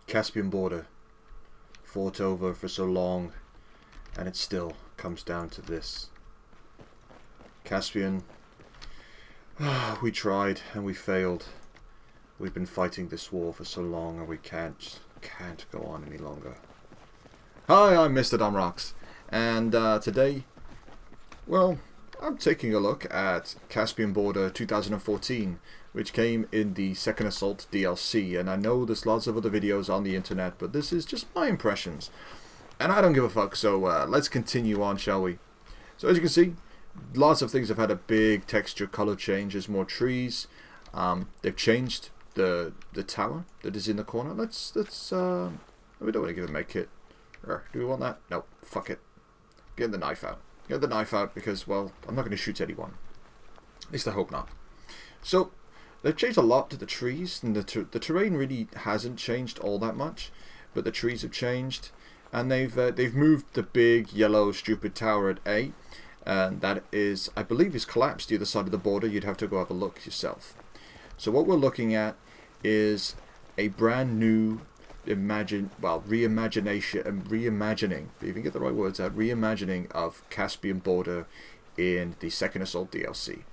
Caspian Border, fought over for so long, and it still comes down to this. Caspian, we tried and we failed. We've been fighting this war for so long and we can't go on any longer. Hi, I'm Mr. Domrox, and today, well, I'm taking a look at Caspian Border 2014, which came in the Second Assault DLC, and I know there's lots of other videos on the internet, but this is just my impressions, and I don't give a fuck, so let's continue on, shall we? So as you can see, lots of things have had a big texture color change. There's more trees. They've changed the tower that is in the corner. Let's we don't want to give a med kit. Do we want that? No, fuck it. Get the knife out. Get the knife out because, well, I'm not going to shoot anyone. At least I hope not. So they've changed a lot to the trees, and the terrain really hasn't changed all that much, but the trees have changed, and they've moved the big yellow stupid tower at A, and that is, I believe, is collapsed the other side of the border. You'd have to go have a look yourself. So what we're looking at is a brand new reimagining, if you can get the right words out, reimagining of Caspian Border in the Second Assault DLC.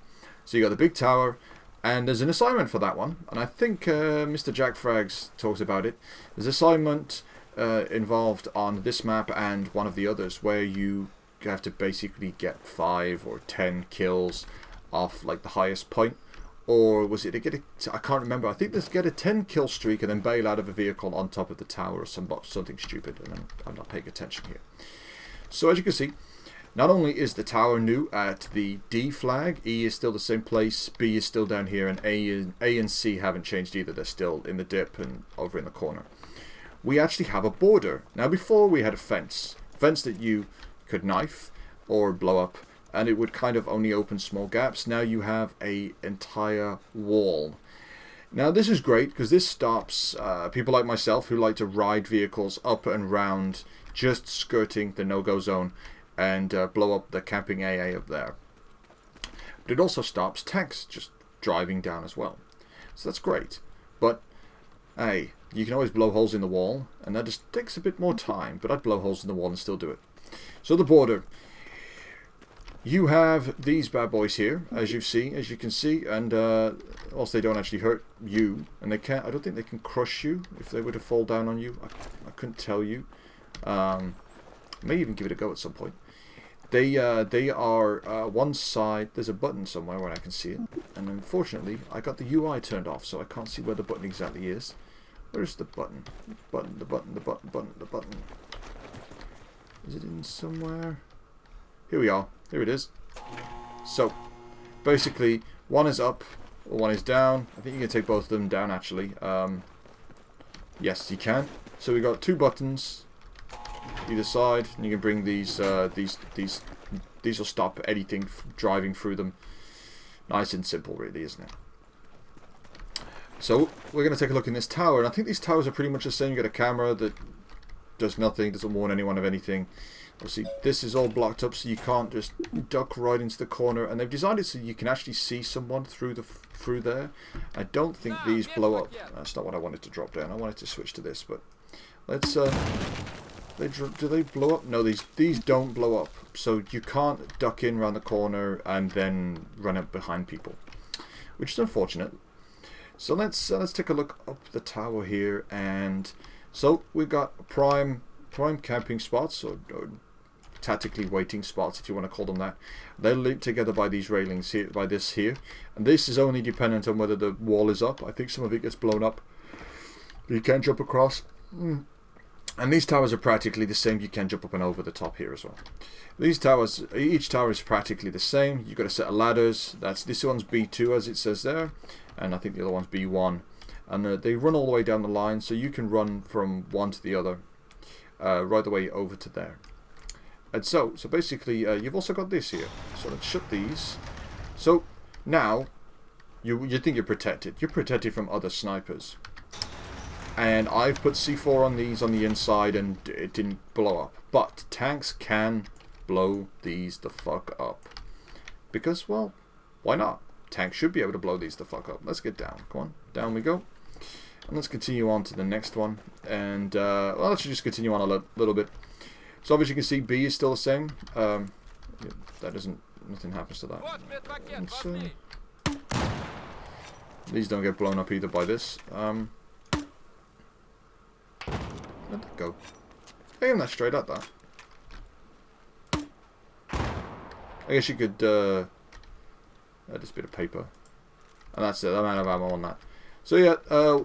So you got the big tower, and there's an assignment for that one, and I think Mr. Jack Frags talks about it. There's an assignment involved on this map and one of the others where you have to basically get 5 or 10 kills off like the highest point. Or was it to get I can't remember. I think there's get a 10 kill streak and then bail out of a vehicle on top of the tower or something stupid, and I'm not paying attention here. So as you can see, not only is the tower new at the D flag, E is still the same place, B is still down here, and A and C haven't changed either. They're still in the dip and over in the corner. We actually have a border. Now before we had a fence that you could knife or blow up, and it would kind of only open small gaps. Now you have a entire wall. Now this is great because this stops people like myself who like to ride vehicles up and round just skirting the no-go zone and blow up the camping AA up there. But it also stops tanks just driving down as well. So that's great. But hey, you can always blow holes in the wall, and that just takes a bit more time, but I'd blow holes in the wall and still do it. So the border. You have these bad boys here, as you can see, and also they don't actually hurt you, and they can't. I don't think they can crush you if they were to fall down on you. I couldn't tell you. May even give it a go at some point. They are one side. There's a button somewhere where I can see it, and unfortunately, I got the UI turned off, so I can't see where the button exactly is. Where's the button? The button. Is it in somewhere? Here we are. Here it is. So, basically, one is up, or one is down. I think you can take both of them down, actually. Yes, you can. So we got 2 buttons either side, and you can bring these will stop anything driving through them. Nice and simple, really, isn't it? So, we're going to take a look in this tower, and I think these towers are pretty much the same. You got a camera that does nothing, doesn't warn anyone of anything. Obviously, this is all blocked up, so you can't just duck right into the corner. And they've designed it so you can actually see someone through there. I don't think these blow up. That's not what I wanted to drop down. I wanted to switch to this, but let's. Do they blow up? No, these don't blow up. So you can't duck in around the corner and then run up behind people, which is unfortunate. So let's take a look up the tower here, and so we've got prime camping spots, or tactically waiting spots, if you want to call them that. They're linked together by these railings here, by this here, and this is only dependent on whether the wall is up. I think some of it gets blown up. You can jump across, and these towers are practically the same. You can jump up and over the top here as well. These towers, each tower is practically the same. You've got a set of ladders. This one's B2 as it says there, and I think the other one's B1, and they run all the way down the line, so you can run from one to the other. Right the way over to there. And so basically you've also got this here. So let's shut these. So now you think you're protected. You're protected from other snipers. And I've put C4 on these on the inside and it didn't blow up. But tanks can blow these the fuck up. Because, well, why not? Tanks should be able to blow these the fuck up. Let's get down. Come on. Down we go. And let's continue on to the next one. And, well, let's just continue on a little bit. So obviously you can see B is still the same. That doesn't, nothing happens to that. These don't get blown up either by this. Let that go. Aim that straight at that. I guess you could, add this bit of paper. And that's it, I'm out of ammo on that. So yeah,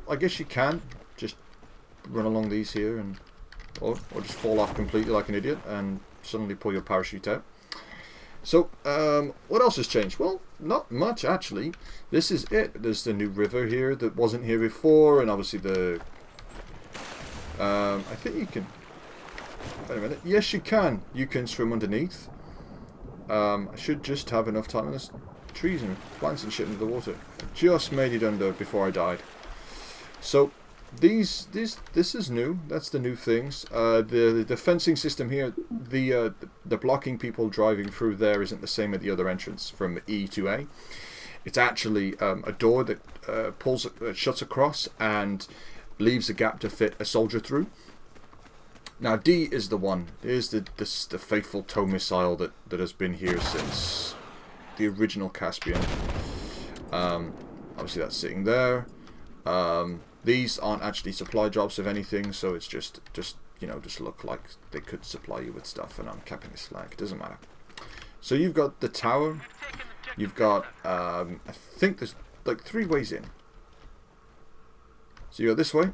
I guess you can just run along these here and or just fall off completely like an idiot and suddenly pull your parachute out. So, what else has changed? Well, not much actually. This is it. There's the new river here that wasn't here before, and obviously the... I think you can... Wait a minute. Yes, you can. You can swim underneath. I should just have enough time. There's trees and plants and shit into the water. I just made it under before I died. So, this is new. That's the new things. The fencing system here, the blocking people driving through there isn't the same at the other entrance from E to A. It's actually a door that shuts across and leaves a gap to fit a soldier through. Now D is the one. Here's the faithful tow missile that has been here since the original Caspian. Obviously that's sitting there. These aren't actually supply drops of anything, so it's just you know, just look like they could supply you with stuff, and I'm capping this flag. It doesn't matter. So you've got the tower. You've got I think there's like 3 ways in. So you go this way,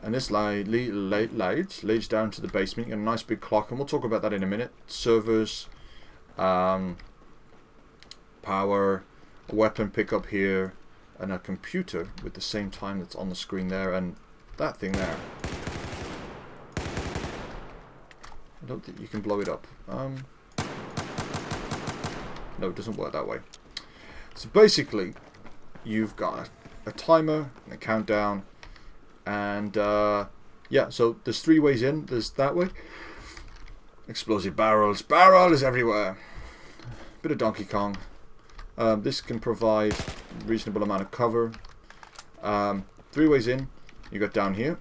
and this leads down to the basement. You got a nice big clock, and we'll talk about that in a minute. Servers, power, a weapon pickup here, and a computer with the same time that's on the screen there, and that thing there. I don't think you can blow it up. No, it doesn't work that way. So basically, you've got a timer and a countdown, and yeah, so there's 3 ways in. There's that way. Explosive barrels. Barrel is everywhere. Bit of Donkey Kong. This can provide a reasonable amount of cover. 3 ways in. You got down here.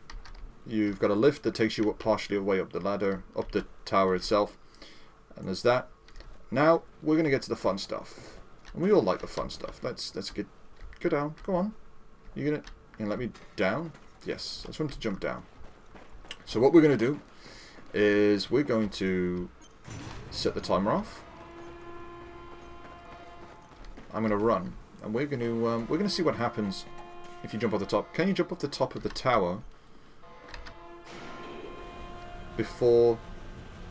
You've got a lift that takes you up partially way up the ladder, up the tower itself. And there's that. Now we're gonna get to the fun stuff. And we all like the fun stuff. Let's get go down. Go on. You gonna let me down? Yes. I just want to jump down. So what we're gonna do is we're going to set the timer off. I'm gonna run, and we're gonna see what happens if you jump off the top. Can you jump off the top of the tower before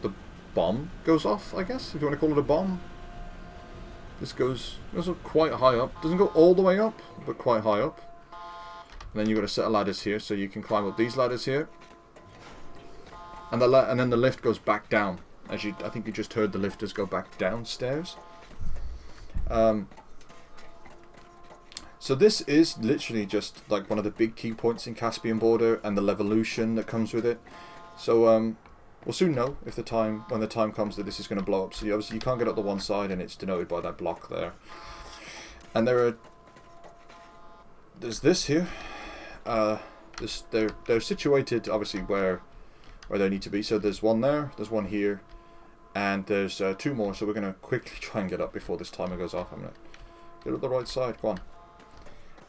the bomb goes off? I guess, if you want to call it a bomb. This goes up quite high up. Doesn't go all the way up, but quite high up. And then you've got a set of ladders here, so you can climb up these ladders here. And then the lift goes back down. I think you just heard the lifters go back downstairs. So this is literally just like one of the big key points in Caspian Border, and the levolution that comes with it. So we'll soon know if when the time comes that this is going to blow up. So obviously you can't get up the one side, and it's denoted by that block there. And there's this here. They're situated obviously where they need to be. So there's one there, there's one here, and there's 2 more. So we're going to quickly try and get up before this timer goes off. I'm going to get up the right side. Go on.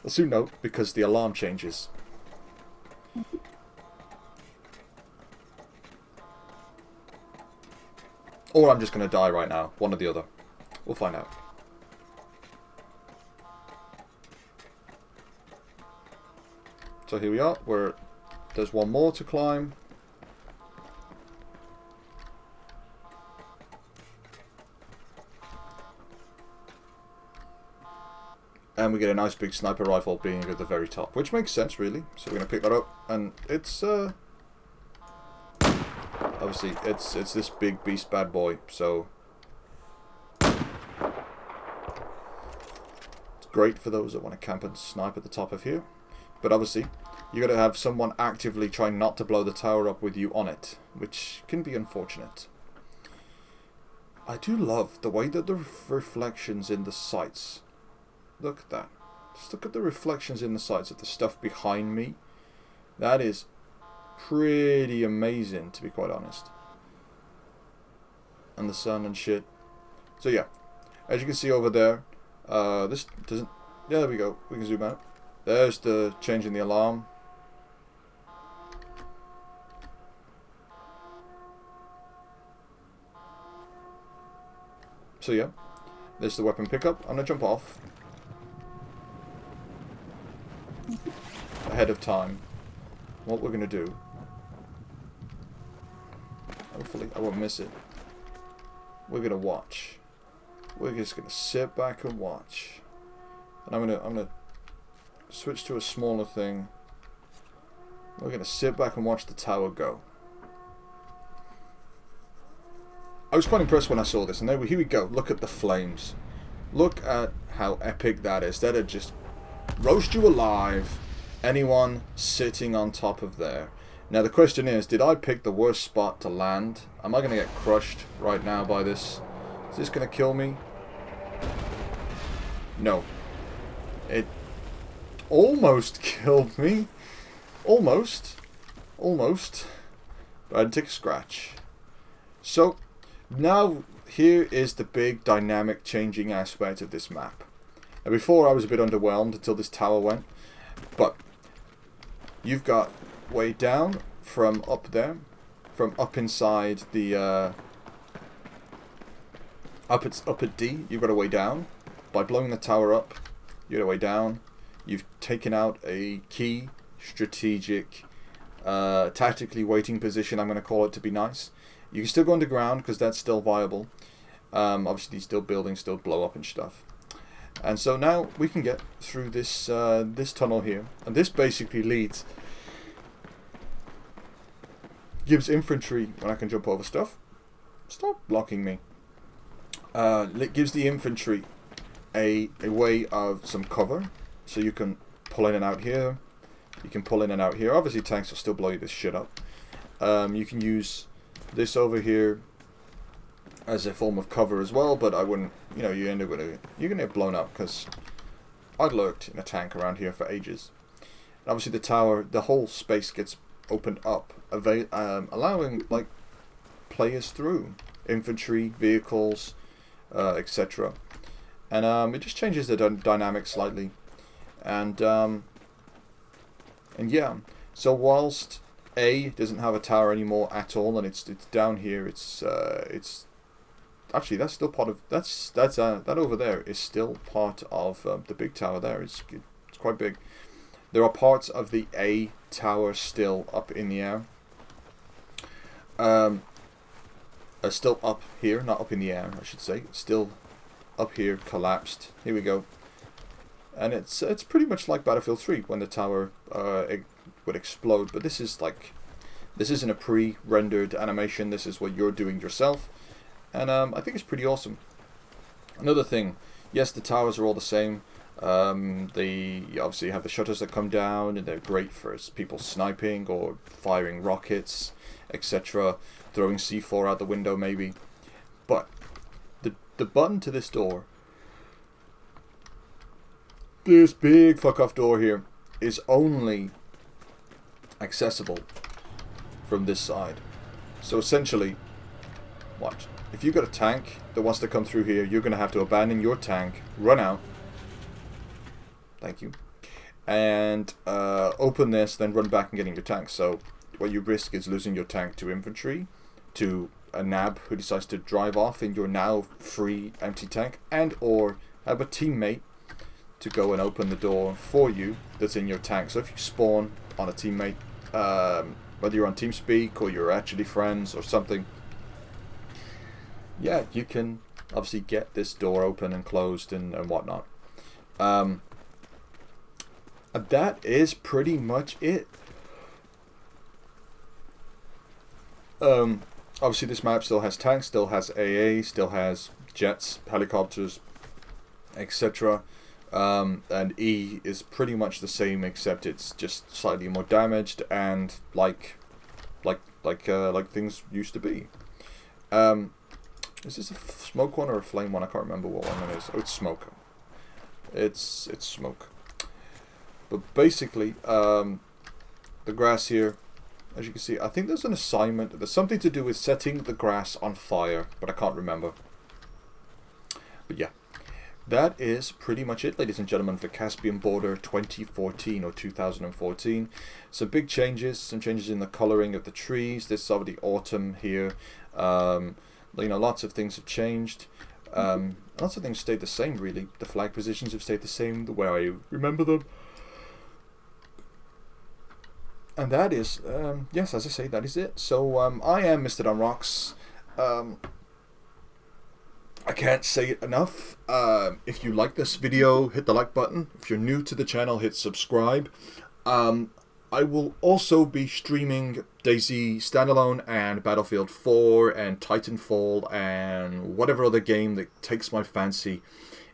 We'll soon know because the alarm changes. Or I'm just going to die right now. One or the other. We'll find out. So here we are. There's 1 more to climb. And we get a nice big sniper rifle being at the very top, which makes sense really. So we're going to pick that up, and it's obviously it's this big beast bad boy. So it's great for those that want to camp and snipe at the top of here. But obviously you got to have someone actively trying not to blow the tower up with you on it, which can be unfortunate. I do love the way that the reflections in the sights. Look at that. Just look at the reflections in the sides of the stuff behind me. That is pretty amazing, to be quite honest. And the sun and shit. So yeah, as you can see over there, this doesn't... Yeah, there we go. We can zoom out. There's the change in the alarm. So yeah, there's the weapon pickup. I'm going to jump off. Ahead of time. What we're going to do. Hopefully I won't miss it. We're going to watch. We're just going to sit back and watch. And I'm going to switch to a smaller thing. We're going to sit back and watch the tower go. I was quite impressed when I saw this, and here we go. Look at the flames. Look at how epic that is. That'd just roast you alive. Anyone sitting on top of there. Now the question is, did I pick the worst spot to land? Am I going to get crushed right now by this? Is this going to kill me? No. It almost killed me. Almost. Almost. But I didn't take a scratch. So... now, here is the big dynamic changing aspect of this map. Now, before I was a bit underwhelmed until this tower went, but you've got way down from up there, from up inside the up at D, you've got a way down. By blowing the tower up, you got a way down. You've taken out a key strategic, tactically waiting position. I'm going to call it to be nice. You can still go underground because that's still viable. Obviously, still buildings still blow up and stuff. And so now we can get through this this tunnel here, and this basically gives infantry, when I can jump over stuff. Stop blocking me. It gives the infantry a way of some cover, so you can pull in and out here. You can pull in and out here. Obviously, tanks will still blow this shit up. You can use this over here as a form of cover as well, but I wouldn't, you know, you're gonna get blown up, because I'd lurked in a tank around here for ages. And obviously the tower, the whole space gets opened up, allowing like players through, infantry, vehicles, etc. And it just changes the dynamic slightly, and yeah. So whilst A doesn't have a tower anymore at all, and it's down here. It's actually, that's still part of that over there is still part of the big tower there. It's quite big. There are parts of the A tower still up in the air. Still up here, not up in the air, I should say. Still up here, collapsed. Here we go. And it's pretty much like Battlefield 3 when the tower would explode, but this isn't a pre-rendered animation. This is what you're doing yourself, and I think it's pretty awesome. Another thing, yes, the towers are all the same. They obviously have the shutters that come down, and they're great for people sniping or firing rockets, etc. Throwing C4 out the window maybe. But the button to this door, this big fuck off door here, is only accessible from this side. So essentially, watch. If you've got a tank that wants to come through here, you're going to have to abandon your tank, run out. Thank you. And open this, then run back and get in your tank. So what you risk is losing your tank to infantry, to a nab who decides to drive off in your now free empty tank, and or have a teammate to go and open the door for you that's in your tank. So if you spawn on a teammate, whether you're on TeamSpeak or you're actually friends or something, yeah, you can obviously get this door open and closed and whatnot. That is pretty much it. Obviously this map still has tanks, still has AA, still has jets, helicopters, etc. And E is pretty much the same, except it's just slightly more damaged and like things used to be. Is this a smoke one or a flame one? I can't remember what one it is. Oh, it's smoke. It's smoke. But basically, the grass here, as you can see, I think there's an assignment. There's something to do with setting the grass on fire, but I can't remember. But yeah, that is pretty much it, ladies and gentlemen, for Caspian Border 2014 or 2014. Some big changes, some changes in the coloring of the trees. This is already autumn here. You know, lots of things have changed. Lots of things stayed the same, really. The flag positions have stayed the same, the way I remember them. And that is, yes, as I say, that is it. So I am Mr. Don Rocks. I can't say it enough. If you like this video, hit the like button. If you're new to the channel, hit subscribe. I will also be streaming DayZ Standalone and Battlefield 4 and Titanfall and whatever other game that takes my fancy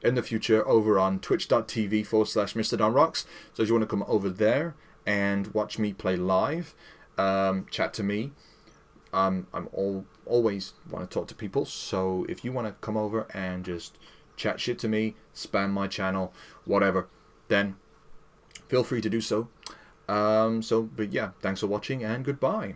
in the future over on twitch.tv/Mr. Don Rocks. So if you want to come over there and watch me play live, chat to me. I'm always want to talk to people, so if you want to come over and just chat shit to me, spam my channel, whatever, then feel free to do so. But yeah, thanks for watching and goodbye.